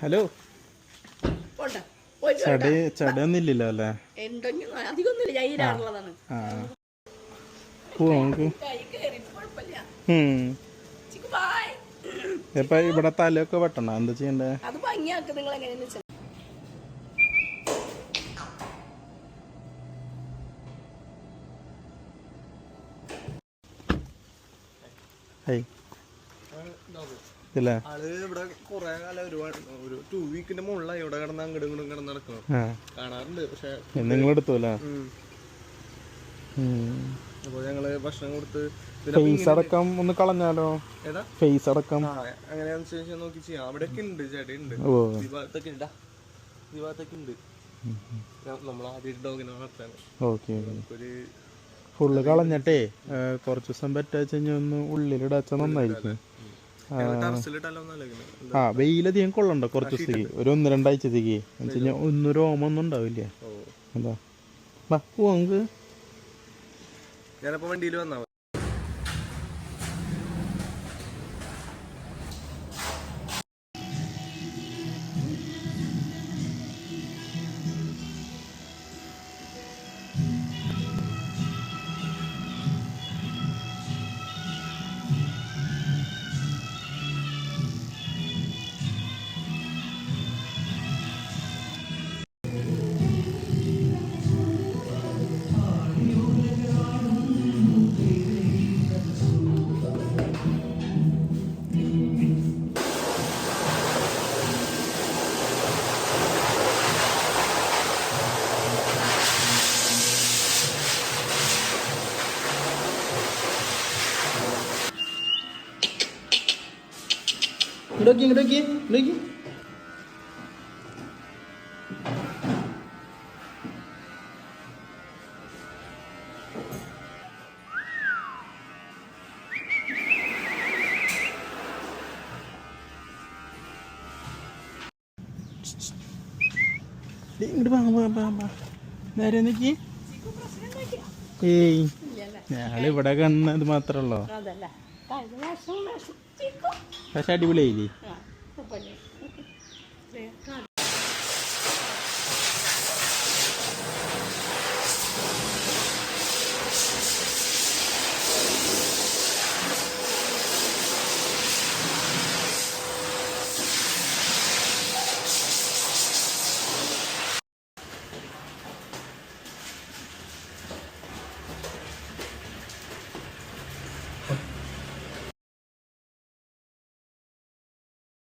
Hello ചടയൊന്നുമില്ലല്ലോ അല്ലേ? ആ പോവാ നമുക്ക്. ഇപ്പൊ ഇവിടെ തലയൊക്കെ വെട്ടണ എന്താ ചെയ്യണ്ടേ? ആള് ഇവിടെ കൊറേ കാലം ഒരു 2 വീക്കിന്റെ മുകളിലായി ഇവിടെ കിടന്ന് അങ്ങോട്ടും ഇങ്ങോട്ടും കിടന്ന് നടക്കണം. കാണാറുണ്ട്. പക്ഷെ നിങ്ങളെടുത്തൂല്ലേ? അപ്പൊ ഞങ്ങള് ഭക്ഷണം കൊടുത്ത് ഫേസ് അടക്കം ഒന്ന് കളഞ്ഞാലോ? ഫേസ് അടക്കം അങ്ങനെയാന്ന് ചോദിച്ചാൽ നോക്കി ചെയ്യാം. അവിടെയൊക്കെ ഉണ്ട്, ചെടിയുണ്ട്, ഈ ഭാഗത്തൊക്കെ ഉണ്ട്, ഈ ഭാഗത്തൊക്കെ ഉണ്ട്. നമ്മൾ ആദ്യം ഡോഗിനെ വളർത്താൻ ഒരു ഫുള്ള് കളഞ്ഞിട്ടേ കുറച്ച് ദിവസം പറ്റാച്ച ഒന്ന് ഉള്ളിലിടാച്ച നന്നായിരിക്കും. വെയിലധികം കൊള്ളണ്ട കുറച്ച് ദിവസത്തേക്ക്, ഒരു 1-2 ആഴ്ചത്തേക്ക്. എന്നുവെച്ചാൽ ഒന്നും രോമൊന്നും ഉണ്ടാവില്ല. എന്താ നമുക്ക് ഞാനപ്പോ വണ്ടിയിൽ വന്നാ ഇങ്ങോട്ടേക്ക് നേരെ നിക്ക്. ഏയ് ഞാളിവിടെ കണ്ടത് മാത്രല്ലോ. പക്ഷെ അടിപൊളിയായില്ലേ?